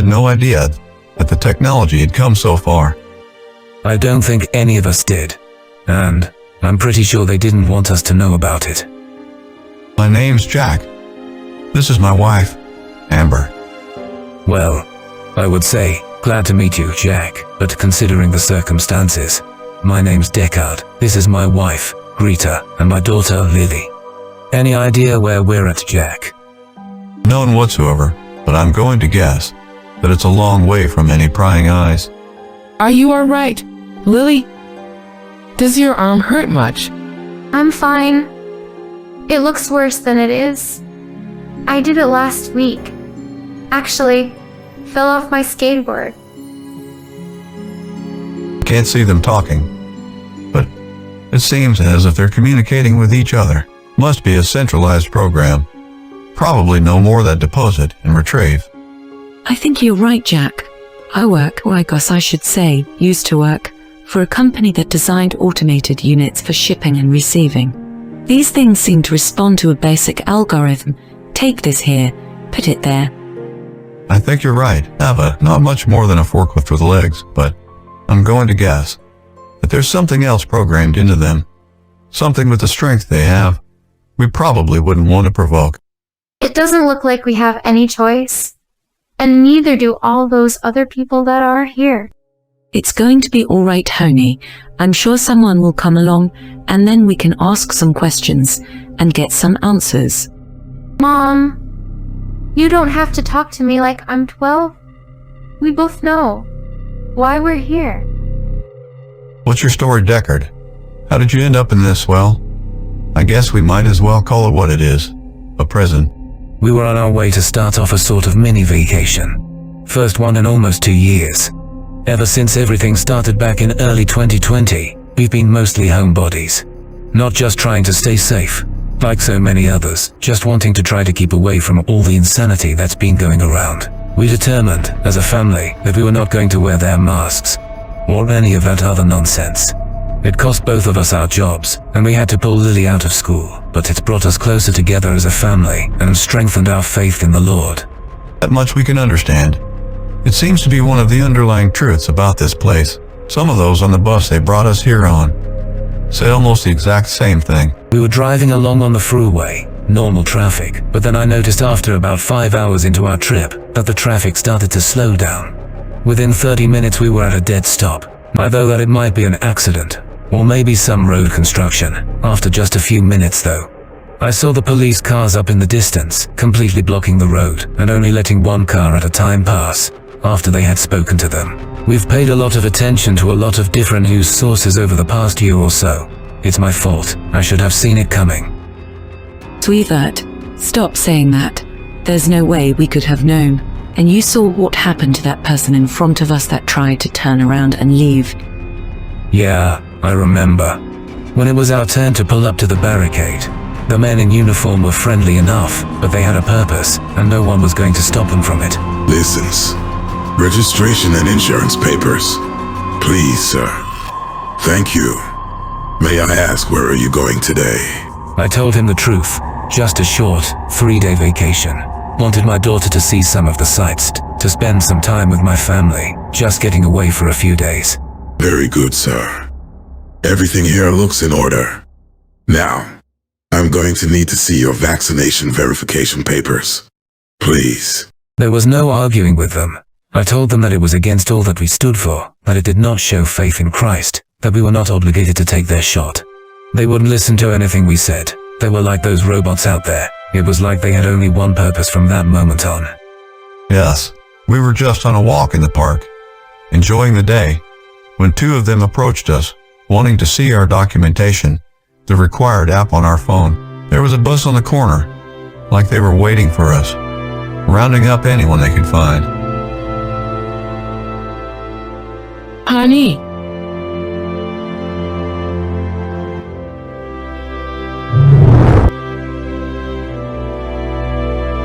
had no idea that the technology had come so far. I don't think any of us did. And I'm pretty sure they didn't want us to know about it. My name's Jack. This is my wife, Amber. Well, I would say, glad to meet you, Jack, but considering the circumstances, my name's Deckard. This is my wife, Greta, and my daughter, Lily. Any idea where we're at, Jack? None whatsoever, but I'm going to guess that it's a long way from any prying eyes. Are you alright, Lily? Does your arm hurt much? I'm fine. It looks worse than it is. I did it last week. Actually, fell off my skateboard. Can't see them talking, but it seems as if they're communicating with each other. Must be a centralized program. Probably no more than deposit and retrieve. I think you're right, Jack. I work, or I guess I should say, used to work, for a company that designed automated units for shipping and receiving. These things seem to respond to a basic algorithm. Take this here, put it there. I think you're right. Ava, not much more than a forklift with legs, but I'm going to guess that there's something else programmed into them. Something with the strength they have. We probably wouldn't want to provoke. It doesn't look like we have any choice. And neither do all those other people that are here. It's going to be alright, Honey. I'm sure someone will come along, and then we can ask some questions and get some answers. Mom, you don't have to talk to me like I'm 12. We both know why we're here. What's your story, Deckard? How did you end up in this? Well, I guess we might as well call it what it is. A prison. We were on our way to start off a sort of mini vacation. First one in almost 2 years. Ever since everything started back in early 2020, we've been mostly homebodies. Not just trying to stay safe, like so many others, just wanting to try to keep away from all the insanity that's been going around. We determined, as a family, that we were not going to wear their masks, or any of that other nonsense. It cost both of us our jobs, and we had to pull Lily out of school, but it's brought us closer together as a family and strengthened our faith in the Lord. That much we can understand. It seems to be one of the underlying truths about this place. Some of those on the bus they brought us here on say almost the exact same thing. We were driving along on the freeway, normal traffic, but then I noticed after about 5 hours into our trip that the traffic started to slow down. Within 30 minutes we were at a dead stop. I thought that it might be an accident, or maybe some road construction. After just a few minutes though, I saw the police cars up in the distance, completely blocking the road and only letting one car at a time pass after they had spoken to them. We've paid a lot of attention to a lot of different news sources over the past year or so. It's my fault. I should have seen it coming. Sweetheart, stop saying that. There's no way we could have known. And you saw what happened to that person in front of us that tried to turn around and leave. Yeah, I remember. When it was our turn to pull up to the barricade, the men in uniform were friendly enough, but they had a purpose, and no one was going to stop them from it. License, registration and insurance papers. Please, sir. Thank you. May I ask, where are you going today? I told him the truth. Just a short, 3-day vacation. Wanted my daughter to see some of the sights, to spend some time with my family, just getting away for a few days. Very good, sir. Everything here looks in order. Now, I'm going to need to see your vaccination verification papers. Please. There was no arguing with them. I told them that it was against all that we stood for, that it did not show faith in Christ, that we were not obligated to take their shot. They wouldn't listen to anything we said. They were like those robots out there. It was like they had only one purpose from that moment on. Yes, we were just on a walk in the park, enjoying the day, when 2 of them approached us, wanting to see our documentation, the required app on our phone. There was a bus on the corner, like they were waiting for us, rounding up anyone they could find. Honey,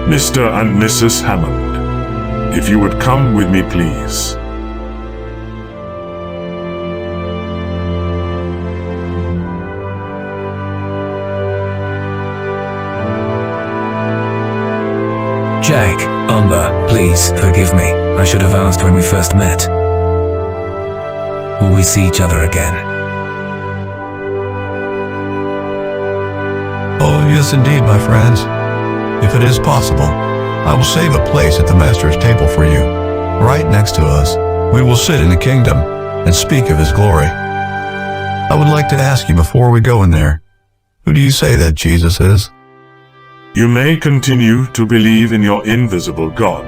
Mr. and Mrs. Hammond, if you would come with me, please. Jack, Amber, please forgive me. I should have asked when we first met. Will we see each other again? Oh, yes indeed, my friends. If it is possible, I will save a place at the Master's table for you. Right next to us, we will sit in the kingdom and speak of his glory. I would like to ask you before we go in there, who do you say that Jesus is? You may continue to believe in your invisible God,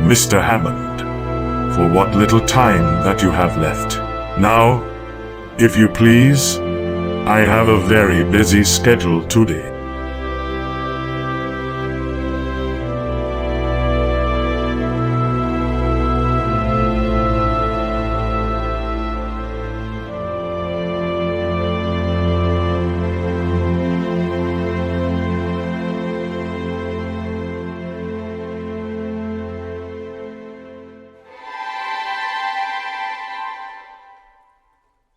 Mr. Hammond, for what little time that you have left. Now, if you please, I have a very busy schedule today.